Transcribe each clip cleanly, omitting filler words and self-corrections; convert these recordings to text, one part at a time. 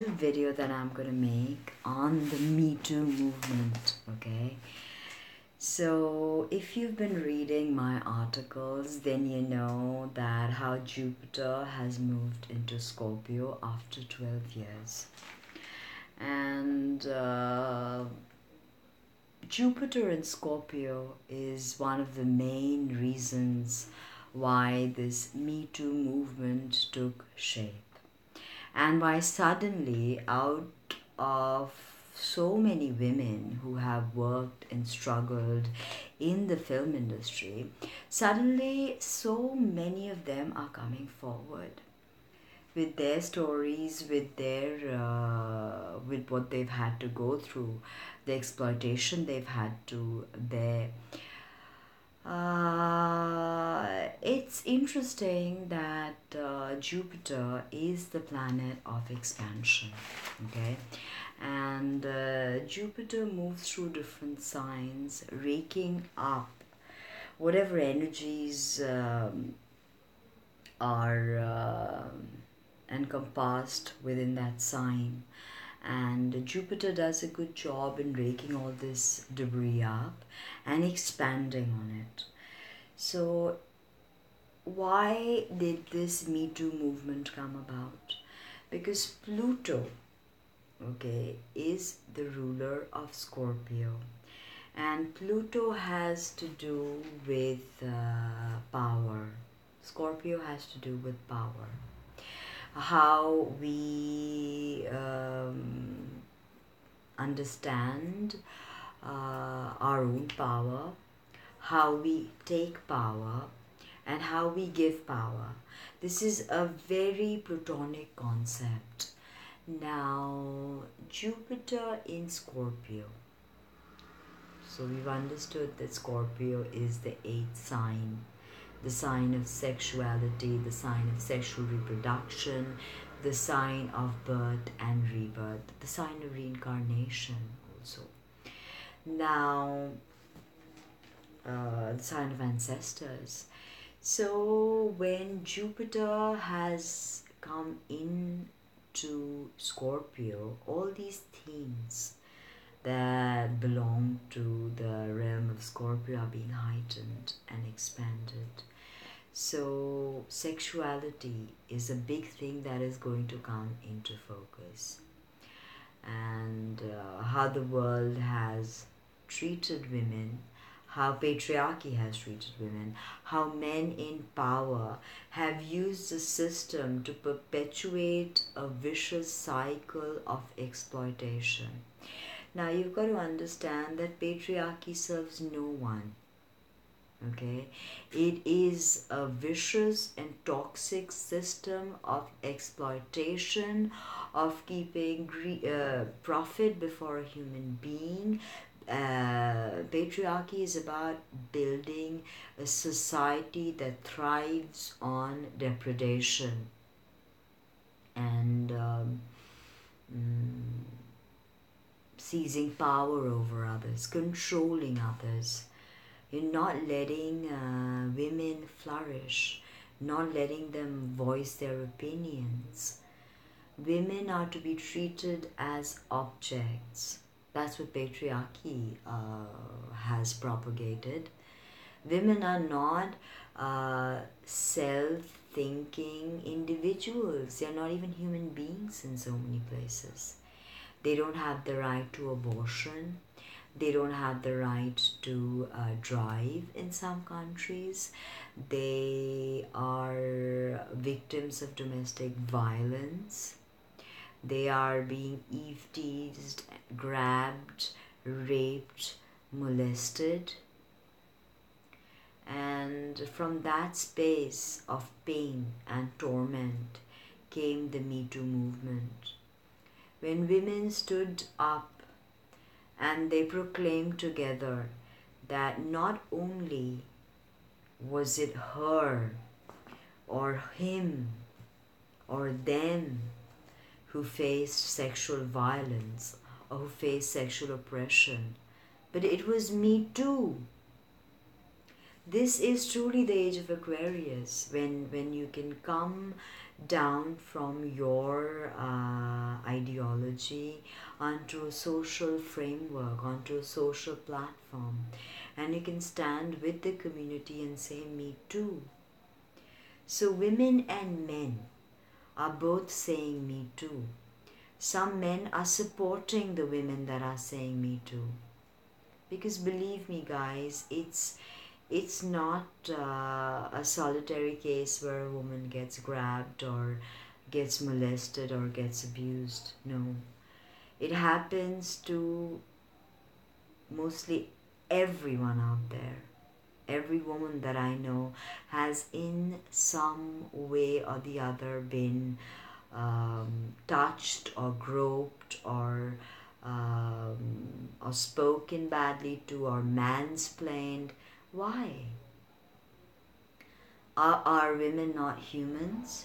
Video that I'm gonna make on the Me Too movement, okay? So, if you've been reading my articles, then you know that how Jupiter has moved into Scorpio after 12 years. And Jupiter in Scorpio is one of the main reasons why this Me Too movement took shape. And why suddenly, out of so many women who have worked and struggled in the film industry, suddenly so many of them are coming forward with their stories, with what they've had to go through, the exploitation they've had to bear. It's interesting that Jupiter is the planet of expansion, okay? And Jupiter moves through different signs, raking up whatever energies are encompassed within that sign. And Jupiter does a good job in raking all this debris up and expanding on it. So, why did this Me Too movement come about? Because Pluto, okay, is the ruler of Scorpio, and Pluto has to do with power. Scorpio has to do with power. How we understand our own power, how we take power, and how we give power. This is a very Platonic concept. Now, Jupiter in Scorpio. So, we've understood that Scorpio is the eighth sign, the sign of sexuality, the sign of sexual reproduction, the sign of birth and rebirth, the sign of reincarnation also. Now, the sign of ancestors. So when Jupiter has come into Scorpio, all these themes that belong to the realm of Scorpio are being heightened and expanded. So sexuality is a big thing that is going to come into focus. And how the world has treated women, how patriarchy has treated women, how men in power have used the system to perpetuate a vicious cycle of exploitation. Now, you've got to understand that patriarchy serves no one. Okay, it is a vicious and toxic system of exploitation, of keeping profit before a human being. Patriarchy is about building a society that thrives on depredation and seizing power over others, controlling others. You're not letting women flourish, not letting them voice their opinions. Women are to be treated as objects. That's what patriarchy has propagated. Women are not self-thinking individuals. They're not even human beings in so many places. They don't have the right to abortion. They don't have the right to drive in some countries. They are victims of domestic violence. They are being eve-teased, grabbed, raped, molested. And from that space of pain and torment came the Me Too movement. When women stood up and they proclaimed together that not only was it her or him or them who faced sexual violence or who faced sexual oppression, but it was me too. This is truly the age of Aquarius, when you can come down from your ideology onto a social framework, onto a social platform, and you can stand with the community and say, me too. So women and men are both saying me too. Some men are supporting the women that are saying me too. Because believe me guys, it's not a solitary case where a woman gets grabbed or gets molested or gets abused. No. It happens to mostly everyone out there. Every woman that I know has in some way or the other been touched or groped or spoken badly to or mansplained. Why? Are women not humans?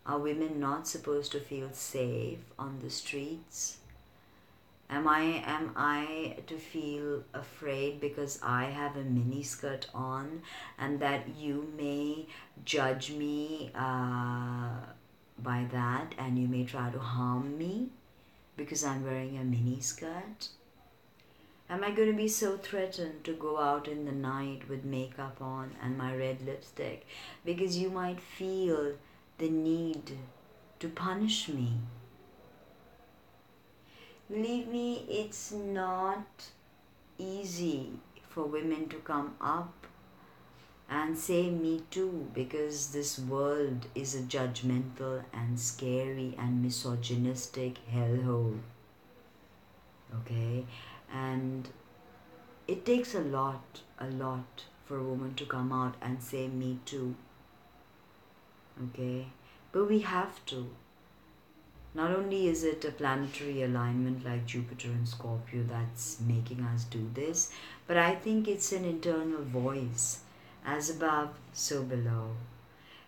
Are women not supposed to feel safe on the streets? Am I to feel afraid because I have a mini skirt on and that you may judge me by that and you may try to harm me because I'm wearing a mini skirt? Am I going to be so threatened to go out in the night with makeup on and my red lipstick because you might feel the need to punish me? Believe me, it's not easy for women to come up and say me too, because this world is a judgmental and scary and misogynistic hellhole. Okay? And it takes a lot for a woman to come out and say me too. Okay? But we have to. Not only is it a planetary alignment like Jupiter and Scorpio that's making us do this, but I think it's an internal voice, as above, so below.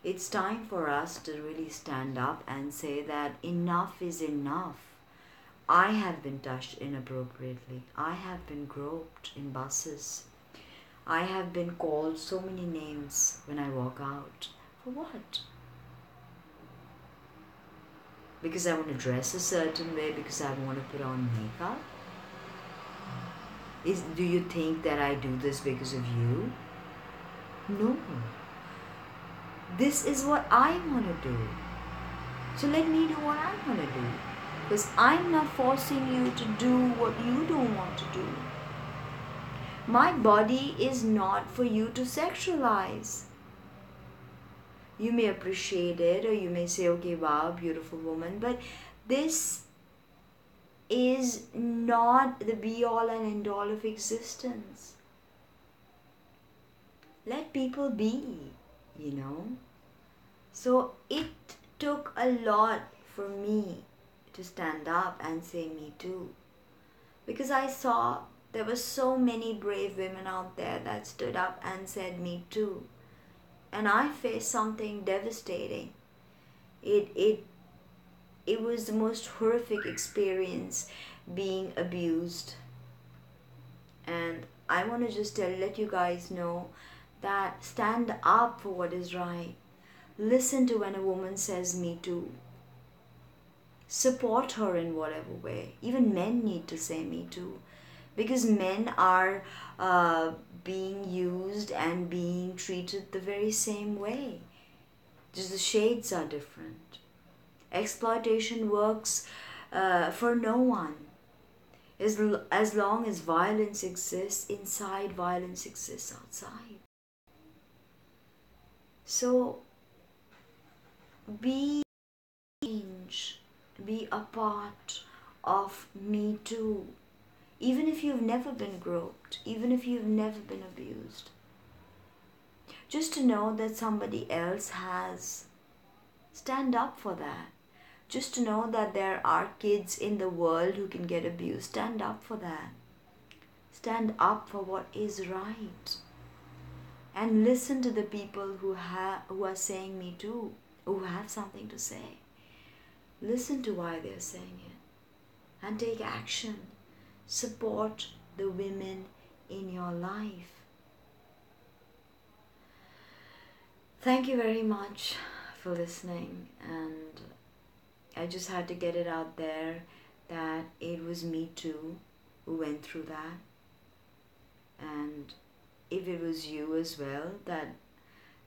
It's time for us to really stand up and say that enough is enough. I have been touched inappropriately. I have been groped in buses. I have been called so many names when I walk out. For what? Because I want to dress a certain way, because I want to put on makeup? Do you think that I do this because of you? No. This is what I want to do. So let me do what I want to do. Because I'm not forcing you to do what you don't want to do. My body is not for you to sexualize. You may appreciate it or you may say, okay, wow, beautiful woman, but this is not the be all and end all of existence. Let people be, you know. So it took a lot for me to stand up and say me too. Because I saw there were so many brave women out there that stood up and said me too. And I faced something devastating. It was the most horrific experience, being abused. And I want to just let you guys know that stand up for what is right. Listen to when a woman says me too. Support her in whatever way. Even men need to say me too. Because men are being used and being treated the very same way. Just the shades are different. Exploitation works for no one. As long as violence exists inside, violence exists outside. So be change, be a part of me too. Even if you've never been groped, even if you've never been abused. Just to know that somebody else has. Stand up for that. Just to know that there are kids in the world who can get abused. Stand up for that. Stand up for what is right. And listen to the people who are saying me too, who have something to say. Listen to why they're saying it. And take action. Support the women in your life. Thank you very much for for listening, and I just had to get it out there that it was me too who went through that. And if it was you as well that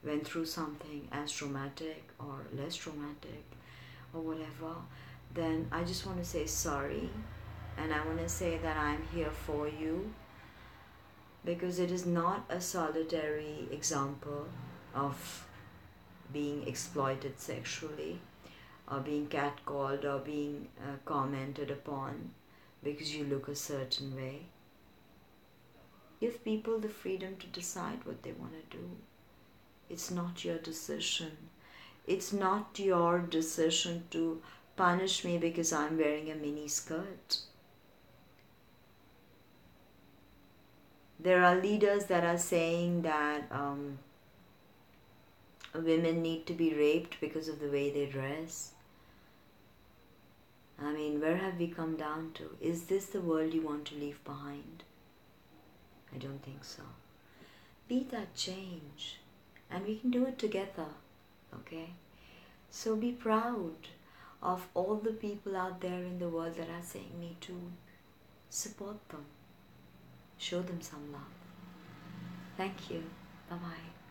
went through something as traumatic or less traumatic or whatever, then I just want to say sorry, and I want to say that I'm here for you, because it is not a solitary example of being exploited sexually or being catcalled or being commented upon because you look a certain way. Give people the freedom to decide what they want to do. It's not your decision. It's not your decision to punish me because I'm wearing a mini skirt. There are leaders that are saying that women need to be raped because of the way they dress. I mean, where have we come down to? Is this the world you want to leave behind? I don't think so. Be that change, and we can do it together, okay? So be proud of all the people out there in the world that are saying me too. Support them. Show them some love. Thank you. Bye-bye.